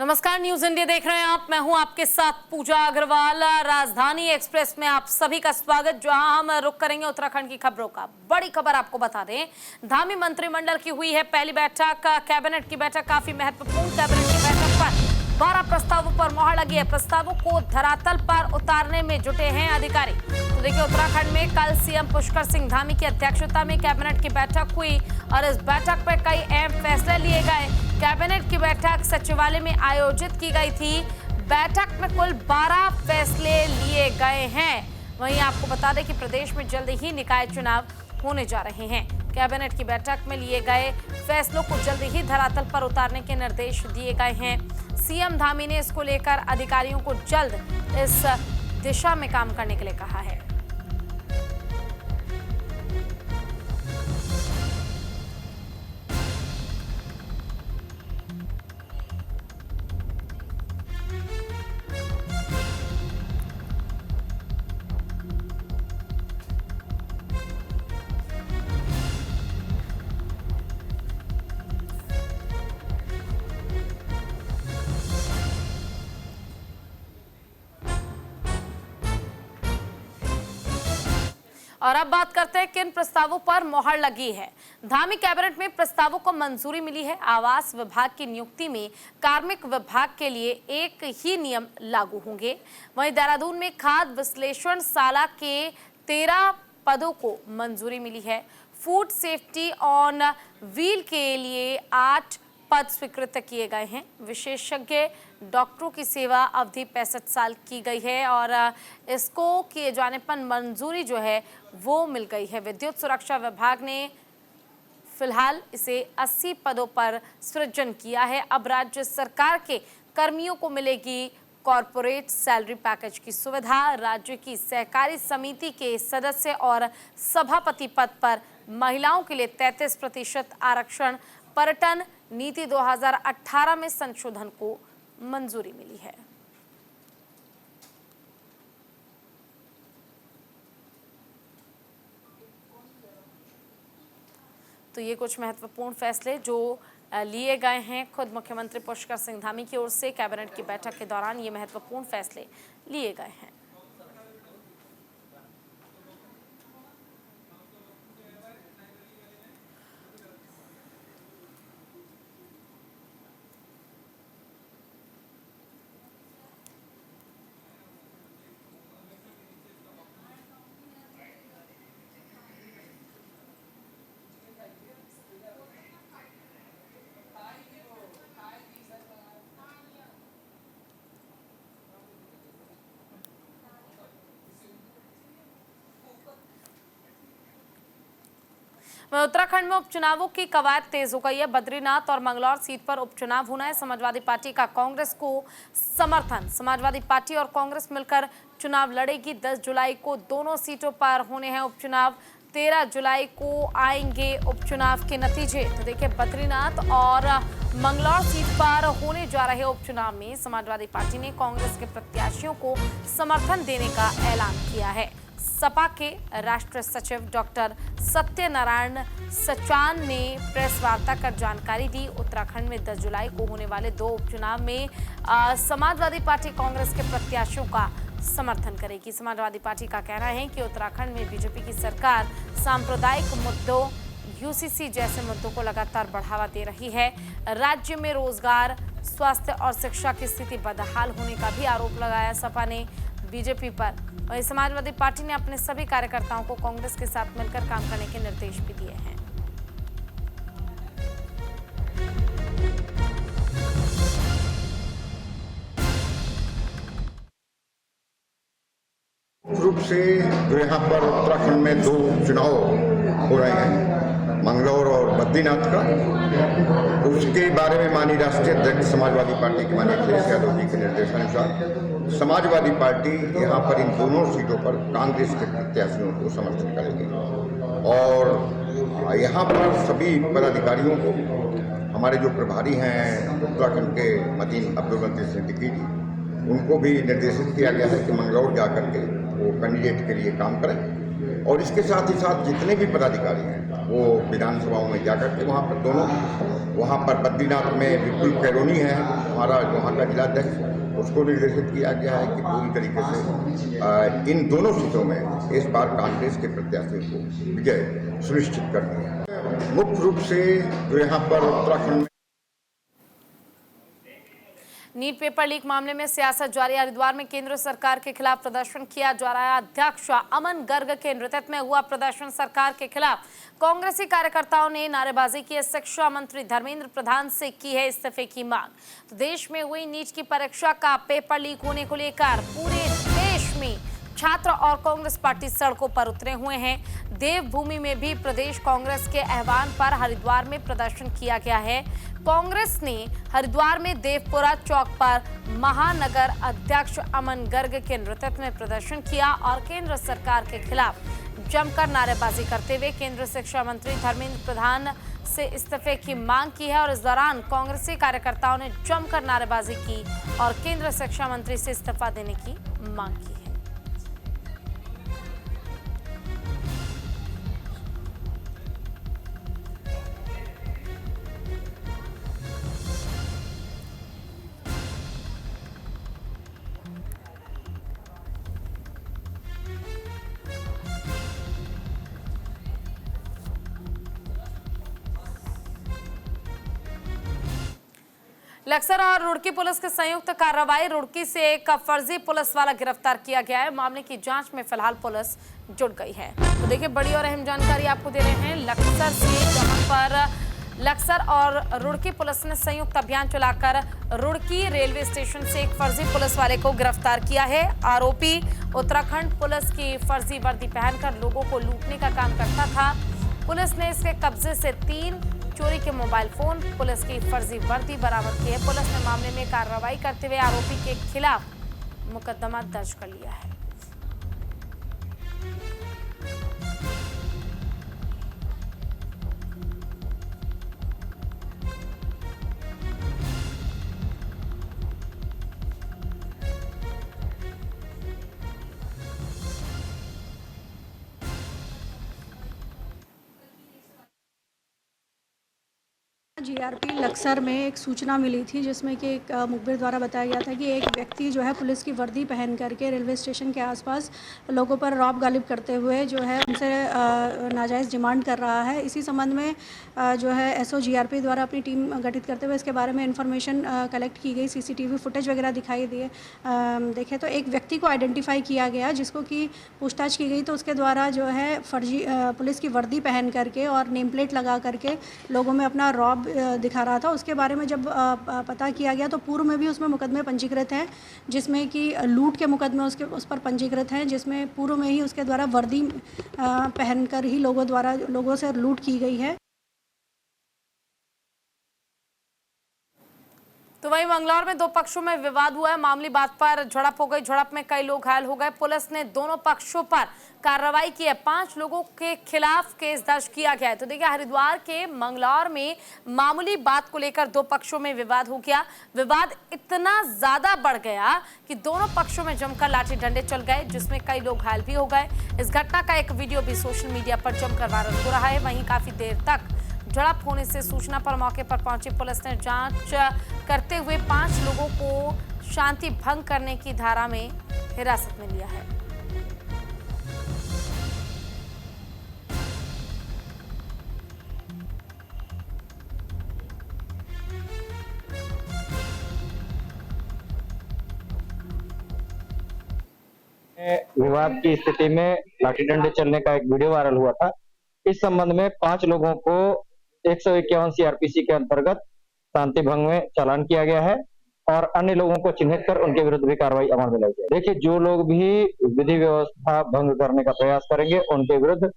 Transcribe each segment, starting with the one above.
नमस्कार, news India देख रहे हैं आप। मैं हूं आपके साथ पूजा अग्रवाल। राजधानी एक्सप्रेस में आप सभी का स्वागत, जहां हम रुख करेंगे उत्तराखंड की खबरों का। बड़ी खबर आपको बता दें, धामी मंत्रिमंडल की हुई है पहली बैठक, कैबिनेट की बैठक काफी महत्वपूर्ण। कैबिनेट की बैठक पर 12 प्रस्तावों पर मोहर लगी है। प्रस्तावों को धरातल पर उतारने में जुटे हैं अधिकारी। तो देखिए, उत्तराखंड में कल सीएम पुष्कर सिंह धामी की अध्यक्षता में कैबिनेट की बैठक हुई और इस बैठक में कई अहम फैसले लिए गए। कैबिनेट की बैठक सचिवालय में आयोजित की गई थी। बैठक में कुल 12 फैसले लिए गए हैं। वहीं आपको बता दें कि प्रदेश में जल्द ही निकाय चुनाव होने जा रहे हैं। कैबिनेट की बैठक में लिए गए फैसलों को जल्द ही धरातल पर उतारने के निर्देश दिए गए हैं। सीएम धामी ने इसको लेकर अधिकारियों को जल्द इस दिशा में काम करने के लिए कहा है। और अब बात करते हैं किन प्रस्तावों पर मोहर लगी है। धामी कैबिनेट में प्रस्तावों को मंजूरी मिली है। आवास विभाग की नियुक्ति में कार्मिक विभाग के लिए एक ही नियम लागू होंगे। वहीं देहरादून में खाद्य विश्लेषण शाला के 13 पदों को मंजूरी मिली है। फूड सेफ्टी ऑन व्हील के लिए 8 पद स्वीकृत किए गए हैं। विशेषज्ञ डॉक्टरों की सेवा अवधि 65 साल की गई है और इसको किए जाने पर मंजूरी जो है वो मिल गई है। विद्युत सुरक्षा विभाग ने फिलहाल इसे 80 पदों पर सृजन किया है। अब राज्य सरकार के कर्मियों को मिलेगी कॉरपोरेट सैलरी पैकेज की सुविधा। राज्य की सहकारी समिति के सदस्य और सभापति पद पर महिलाओं के लिए 33% आरक्षण। पर्यटन नीति 2018 में संशोधन को मंजूरी मिली है। तो ये कुछ महत्वपूर्ण फैसले जो लिए गए हैं खुद मुख्यमंत्री पुष्कर सिंह धामी की ओर से। कैबिनेट की बैठक के दौरान ये महत्वपूर्ण फैसले लिए गए हैं। उत्तराखंड में उपचुनावों की कवायद तेज हो गई है। बद्रीनाथ और मंगलौर सीट पर उपचुनाव होना है। समाजवादी पार्टी का कांग्रेस को समर्थन। समाजवादी पार्टी और कांग्रेस मिलकर चुनाव लड़ेगी। 10 जुलाई को दोनों सीटों पर होने हैं उपचुनाव। 13 जुलाई को आएंगे उपचुनाव के नतीजे। तो देखिए, बद्रीनाथ और मंगलौर सीट पर होने जा रहे उपचुनाव में समाजवादी पार्टी ने कांग्रेस के प्रत्याशियों को समर्थन देने का ऐलान किया है। सपा के राष्ट्रीय सचिव डॉक्टर सत्यनारायण सचान ने प्रेस वार्ता कर जानकारी दी। उत्तराखंड में 10 जुलाई को होने वाले 2 उपचुनाव में समाजवादी पार्टी कांग्रेस के प्रत्याशियों का समर्थन करेगी। समाजवादी पार्टी का कहना है कि उत्तराखंड में बीजेपी की सरकार सांप्रदायिक मुद्दों, यूसीसी जैसे मुद्दों को लगातार बढ़ावा दे रही है। राज्य में रोजगार, स्वास्थ्य और शिक्षा की स्थिति बदहाल होने का भी आरोप लगाया सपा ने बीजेपी पर। वहीं समाजवादी पार्टी ने अपने सभी कार्यकर्ताओं को कांग्रेस के साथ मिलकर काम करने के निर्देश भी दिए हैं। रूप से जो यहाँ पर उत्तराखंड में 2 चुनाव हो रहे हैं, मंगलौर और बद्रीनाथ का, तो उसके बारे में माननीय राष्ट्रीय अध्यक्ष समाजवादी पार्टी के माननीय अखिलेश यादव जी के निर्देशानुसार समाजवादी पार्टी यहाँ पर इन दोनों सीटों पर कांग्रेस के प्रत्याशियों को समर्थन करेगी। और यहाँ पर सभी पदाधिकारियों को, हमारे जो प्रभारी हैं उत्तराखंड के मतीन अब्दुल लतीफ सिद्दीकी जी, उनको भी निर्देशित किया गया है कि मंगलौर जाकर के वो कैंडिडेट के लिए काम करें। और इसके साथ ही साथ जितने भी पदाधिकारी हैं वो विधानसभाओं में जाकर के वहाँ पर दोनों वहाँ पर बद्रीनाथ में विपुल कैरोनी है हमारा वहाँ का जिलाध्यक्ष, उसको निर्देशित किया गया है कि पूरी तरीके से इन दोनों सीटों में इस बार कांग्रेस के प्रत्याशी को विजय सुनिश्चित करनी है। मुख्य रूप से जो यहाँ पर उत्तराखंड में नीट पेपर लीक मामले में सियासत जारी। हरिद्वार में केंद्र सरकार के खिलाफ प्रदर्शन किया जा रहा है। अध्यक्ष अमन गर्ग के नेतृत्व में हुआ प्रदर्शन सरकार के खिलाफ। कांग्रेसी कार्यकर्ताओं ने नारेबाजी की। शिक्षा मंत्री धर्मेंद्र प्रधान से की है इस्तीफे की मांग। तो देश में हुई नीट की परीक्षा का पेपर लीक होने को लेकर पूरे देश में छात्र और कांग्रेस पार्टी सड़कों पर उतरे हुए हैं। देवभूमि में भी प्रदेश कांग्रेस के आह्वान पर हरिद्वार में प्रदर्शन किया गया है। कांग्रेस ने हरिद्वार में देवपुरा चौक पर महानगर अध्यक्ष अमन गर्ग के नेतृत्व में प्रदर्शन किया और केंद्र सरकार के खिलाफ जमकर नारेबाजी करते हुए केंद्रीय शिक्षा मंत्री धर्मेंद्र प्रधान से इस्तीफे की मांग की है। और इस दौरान कांग्रेसी कार्यकर्ताओं ने जमकर नारेबाजी की और केंद्रीय शिक्षा मंत्री से इस्तीफा देने की मांग की है। लक्सर और रुड़की पुलिस की संयुक्त कार्रवाई। रुड़की से एक फर्जी पुलिस वाला गिरफ्तार किया गया है। मामले की जांच में फिलहाल पुलिस जुट गई है। तो देखिए, बड़ी और अहम जानकारी आपको दे रहे हैं लक्सर से, जहां पर लक्सर और रुड़की पुलिस ने संयुक्त अभियान चलाकर रुड़की रेलवे स्टेशन से एक फर्जी पुलिस वाले को गिरफ्तार किया है। आरोपी उत्तराखंड पुलिस की फर्जी वर्दी पहनकर लोगों को लूटने का काम करता था। पुलिस ने इसके कब्जे से 3 चोरी के मोबाइल फोन, पुलिस की फर्जी वर्दी बरामद की है। पुलिस ने मामले में कार्रवाई करते हुए आरोपी के खिलाफ मुकदमा दर्ज कर लिया है। जीआरपी लक्सर में एक सूचना मिली थी जिसमें कि एक मुखबिर द्वारा बताया गया था कि एक व्यक्ति जो है पुलिस की वर्दी पहन करके रेलवे स्टेशन के आसपास लोगों पर रौब गालिब करते हुए जो है उनसे नाजायज़ डिमांड कर रहा है। इसी संबंध में जो है एसओ जीआरपी द्वारा अपनी टीम गठित करते हुए इसके बारे में इन्फॉर्मेशन कलेक्ट की गई। सीसीटीवी फुटेज वगैरह दिखाई दिए देखे तो एक व्यक्ति को आइडेंटिफाई किया गया जिसको कि पूछताछ की गई तो उसके द्वारा जो है फर्जी पुलिस की वर्दी पहन करके और नेम प्लेट लगा करके लोगों में अपना रौब दिखा रहा था। उसके बारे में जब पता किया गया तो पूर्व में भी उसमें मुकदमे पंजीकृत हैं, जिसमें कि लूट के मुकदमे उस पर पंजीकृत हैं, जिसमें पूर्व में ही उसके द्वारा वर्दी पहनकर ही लोगों से लूट की गई है। तो वहीं मंगलौर में 2 पक्षों में विवाद हुआ है। मामूली बात पर झड़प हो गई। झड़प में कई लोग घायल हो गए। पुलिस ने दोनों पक्षों पर कार्रवाई की है। 5 लोगों के खिलाफ केस दर्ज किया गया है। तो देखिए, हरिद्वार के मंगलौर में मामूली बात को लेकर 2 पक्षों में विवाद हो गया। विवाद इतना ज्यादा बढ़ गया कि दोनों पक्षों में जमकर लाठी डंडे चल गए, जिसमें कई लोग घायल भी हो गए। इस घटना का एक वीडियो भी सोशल मीडिया पर जमकर वायरल हो रहा है। वहीं काफी देर तक झड़प होने से सूचना पर मौके पर पहुंची पुलिस ने जांच करते हुए 5 लोगों को शांति भंग करने की धारा में हिरासत में लिया है। विवाद की स्थिति में लाठी डंडे चलने का एक वीडियो वायरल हुआ था। इस संबंध में 5 लोगों को 151 सीआरपीसी के अंतर्गत शांति भंग में चालान किया गया है और अन्य लोगों को चिन्हित कर उनके विरुद्ध भी कार्रवाई अमल में लाई जाए। देखिए, जो लोग भी विधि व्यवस्था भंग करने का प्रयास करेंगे उनके विरुद्ध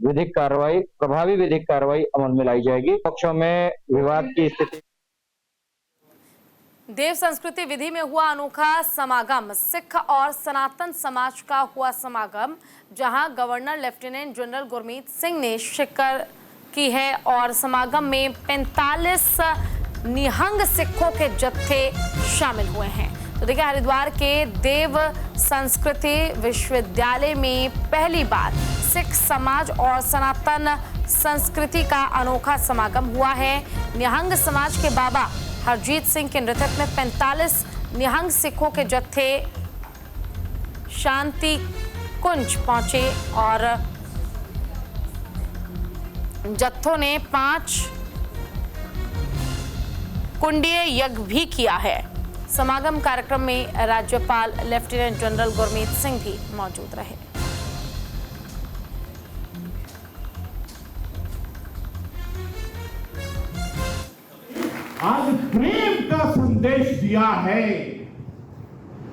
विधिक कार्रवाई, प्रभावी विधिक कार्रवाई अमल में लाई जाएगी। पक्षों में विवाद की स्थिति। देव संस्कृति विधि में हुआ अनोखा समागम। सिख और सनातन समाज का हुआ समागम, जहां governor lieutenant general Gurmeet Singh ने शिरकत की है और समागम में 45 निहंग सिखों के जत्थे शामिल हुए हैं। तो देखिए, हरिद्वार के देव संस्कृति विश्वविद्यालय में पहली बार सिख समाज और सनातन संस्कृति का अनोखा समागम हुआ है। निहंग समाज के बाबा हरजीत सिंह के नेतृत्व में 45 निहंग सिखों के जत्थे शांति कुंज पहुंचे और जत्थों ने 5 कुंडीय यज्ञ भी किया है। समागम कार्यक्रम में राज्यपाल लेफ्टिनेंट जनरल गुरमीत सिंह भी मौजूद रहे। आज प्रेम का संदेश दिया है।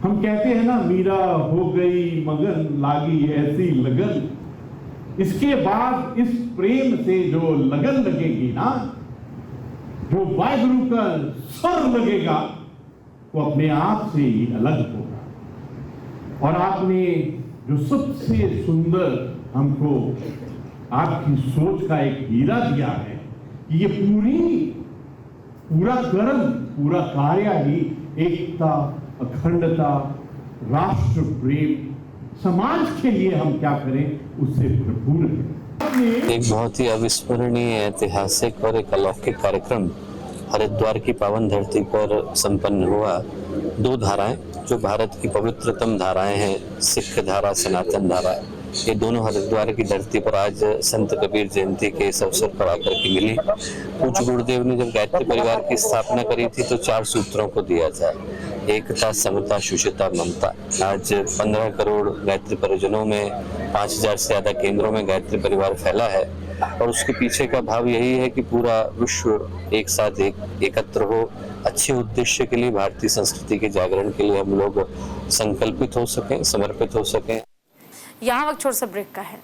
हम कहते हैं ना, मीरा हो गई मगन, लागी ऐसी लगन। इसके बाद इस प्रेम से जो लगन लगेगी ना, जो वाहिगुरु का स्वर लगेगा, वो अपने आप से ही अलग होगा। और आपने जो सबसे सुंदर हमको आपकी सोच का एक हीरा दिया है, ये पूरा कर्म, पूरा कार्य ही एकता, अखंडता, राष्ट्र प्रेम, समाज के लिए हम क्या करें उससे भरपूर है। एक बहुत ही अविस्मरणीय, ऐतिहासिक और एक अलौकिक कार्यक्रम हरिद्वार की पावन धरती पर संपन्न हुआ। 2 धाराएं जो भारत की पवित्रतम धाराएं हैं, सिख धारा, सनातन धारा, ये दोनों हरिद्वार की धरती पर आज संत कबीर जयंती के इस अवसर पर आकर के मिली। पूज्य गुरुदेव ने जब गायत्री परिवार की स्थापना करी थी तो 4 सूत्रों को दिया था: एकता, समता, शुचिता, ममता। आज 15 करोड़ गायत्री परिजनों में 5000 से ज्यादा केंद्रों में गायत्री परिवार फैला है और उसके पीछे का भाव यही है कि पूरा विश्व एक साथ एकत्र हो, अच्छे उद्देश्य के लिए, भारतीय संस्कृति के जागरण के लिए हम लोग संकल्पित हो सकें, समर्पित हो सकें। यहाँ वक्त छोटे से ब्रेक का है।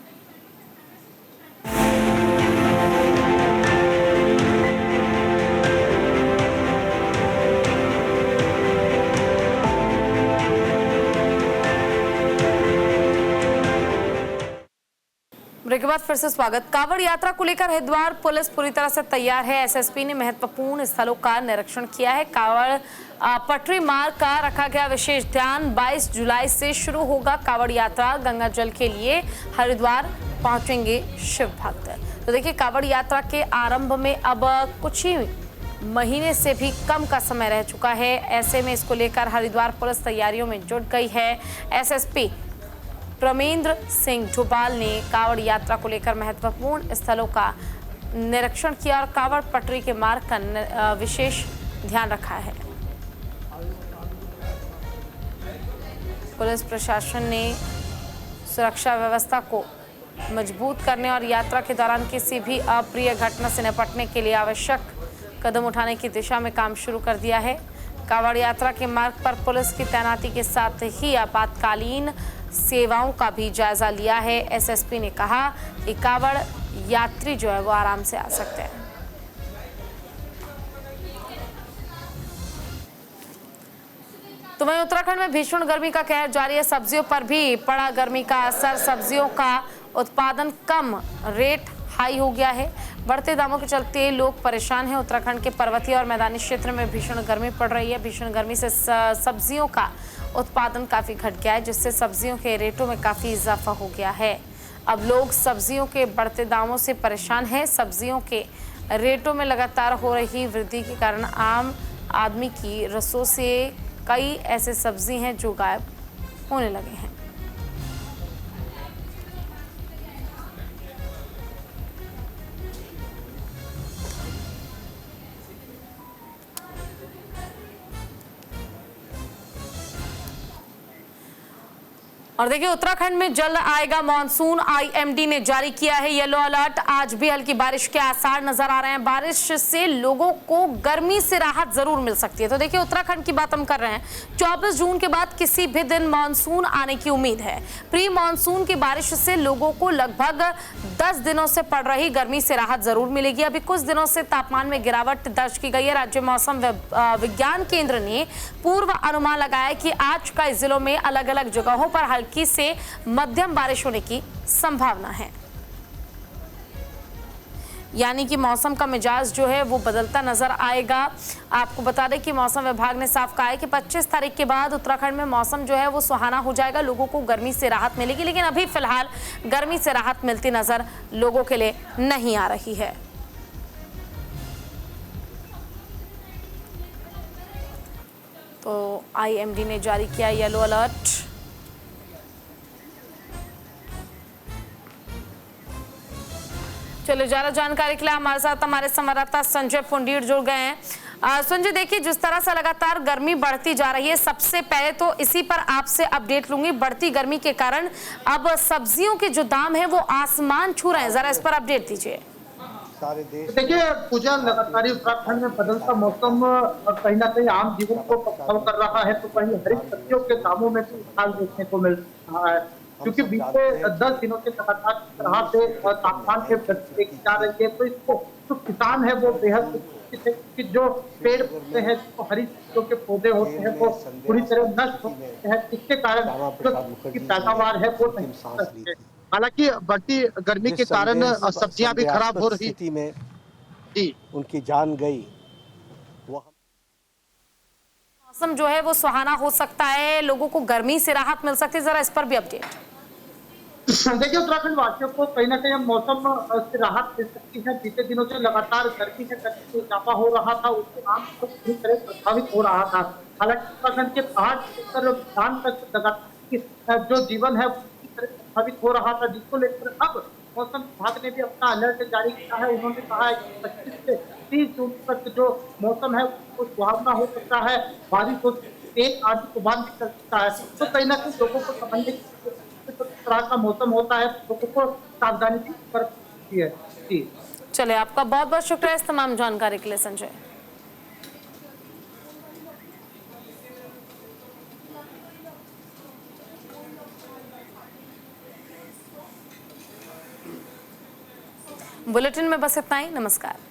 ब्रेक के बाद फिर से स्वागत। कांवड़ यात्रा को लेकर हरिद्वार पुलिस पूरी तरह से तैयार है। एसएसपी ने महत्वपूर्ण स्थलों का निरीक्षण किया है। कांवड़ पटरी मार्ग का रखा गया विशेष ध्यान। 22 जुलाई से शुरू होगा कांवड़ यात्रा। गंगा जल के लिए हरिद्वार पहुंचेंगे शिव भक्त। तो देखिए, कांवड़ यात्रा के आरंभ में अब कुछ ही महीने से भी कम का समय रह चुका है। ऐसे में इसको लेकर हरिद्वार पुलिस तैयारियों में जुट गई है। एसएसपी प्रमेंद्र सिंह झुबाल ने कांवड़ यात्रा को लेकर महत्वपूर्ण स्थलों का निरीक्षण किया और कांवड़ पटरी के मार्ग का विशेष ध्यान रखा है। पुलिस प्रशासन ने सुरक्षा व्यवस्था को मजबूत करने और यात्रा के दौरान किसी भी अप्रिय घटना से निपटने के लिए आवश्यक कदम उठाने की दिशा में काम शुरू कर दिया है। कांवड़ यात्रा के मार्ग पर पुलिस की तैनाती के साथ ही आपातकालीन सेवाओं का भी जायजा लिया है। एसएसपी ने कहा कि कांवड़ यात्री जो है वो आराम से आ सकते हैं। तो वहीं उत्तराखंड में भीषण गर्मी का कहर जारी है। सब्जियों पर भी पड़ा गर्मी का असर। सब्जियों का उत्पादन कम, रेट हाई हो गया है। बढ़ते दामों के चलते लोग परेशान हैं। उत्तराखंड के पर्वतीय और मैदानी क्षेत्र में भीषण गर्मी पड़ रही है। भीषण गर्मी से सब्जियों का उत्पादन काफ़ी घट गया है, जिससे सब्जियों के रेटों में काफ़ी इजाफा हो गया है। अब लोग सब्जियों के बढ़ते दामों से परेशान हैं। सब्जियों के रेटों में लगातार हो रही वृद्धि के कारण आम आदमी की रसों से कई ऐसे सब्जी हैं जो गायब होने लगे हैं। और देखिए, उत्तराखंड में जल्द आएगा मॉनसून। आईएमडी ने जारी किया है येलो अलर्ट। आज भी हल्की बारिश के आसार नजर आ रहे हैं। बारिश से लोगों को गर्मी से राहत जरूर मिल सकती है। तो देखिए, उत्तराखंड की बात हम कर रहे हैं। 24 जून के बाद किसी भी दिन मॉनसून आने की उम्मीद है। प्री मॉनसून की बारिश से लोगों को लगभग 10 दिनों से पड़ रही गर्मी से राहत जरूर मिलेगी। अभी कुछ दिनों से तापमान में गिरावट दर्ज की गई है। राज्य मौसम विज्ञान केंद्र ने पूर्व अनुमान लगाया कि आज कई जिलों में अलग अलग जगहों पर हल्की से मध्यम बारिश होने की संभावना है। यानी कि मौसम का मिजाज जो है वो बदलता नजर आएगा। आपको बता दें कि मौसम विभाग ने साफ कहा है कि 25 तारीख के बाद उत्तराखंड में मौसम जो है वो सुहाना हो जाएगा, लोगों को गर्मी से राहत मिलेगी। लेकिन अभी फिलहाल गर्मी से राहत मिलती नजर लोगों के लिए नहीं आ रही है। तो IMD ने जारी किया येलो अलर्ट। चलो, ज्यादा जानकारी के लिए हमारे साथ हमारे संवाददाता संजय पुंडीर जुड़ गए हैं। संजय, देखिए जिस तरह से लगातार गर्मी बढ़ती जा रही है, सबसे पहले तो इसी पर आपसे अपडेट लूंगी। बढ़ती गर्मी के कारण अब सब्जियों के जो दाम है वो आसमान छू रहे हैं, जरा इस पर अपडेट दीजिए। देखिए पूजा, लगातार उत्तराखंड में बदलता मौसम कहीं ना कहीं आम जीवन को प्रभावित कर रहा है, तो कहीं हरी सब्जियों के दामों में भी उछाल देखने को मिल रहा है, क्योंकि बीते 10 दिनों से लगातार तरह से तापमान में वृद्धि देखी जा रही है। तो इसको जो किसान है वो बेहद कि जो पेड़ पौधे हैं, जो हरी सब्जियों के पौधे होते हैं वो पूरी तरह नष्ट होते हैं, इसके कारण जो पैदावार है वो नहीं हो सकती है। हालांकि बढ़ती गर्मी के कारण सब्जियां भी खराब हो रही स्थिति में जी उनकी जान गई। मौसम जो है वो सुहाना हो सकता है, लोगों को गर्मी से राहत मिल सकती है, जरा इस पर भी अपडेट। देखिए उत्तराखंड वासियों को कहीं ना कहीं मौसम से राहत मिल सकती है। बीते दिनों से लगातार गर्मी में इजाफा हो रहा था, उससे आम को पूरी तरह प्रभावित हो रहा था। हालांकि उत्तराखंड के पहाड़ तक लगातार जो जीवन है पूरी तरह प्रभावित हो रहा था, जिसको लेकर अब मौसम विभाग ने भी अपना अलर्ट जारी किया है। उन्होंने कहा है कि 25 से 30 जून तक जो मौसम है वो सुहावना हो सकता है, बारिश हो सकती है, एक आंधी तूफान भी चल सकता है। तो कहीं ना कहीं लोगों को समझने की तरह का मौसम होता है, लोगों को सावधानी भी बरतनी है। जी चले, आपका बहुत बहुत शुक्रिया इस तमाम जानकारी के लिए संजय। बुलेटिन में बस इतना ही। नमस्कार।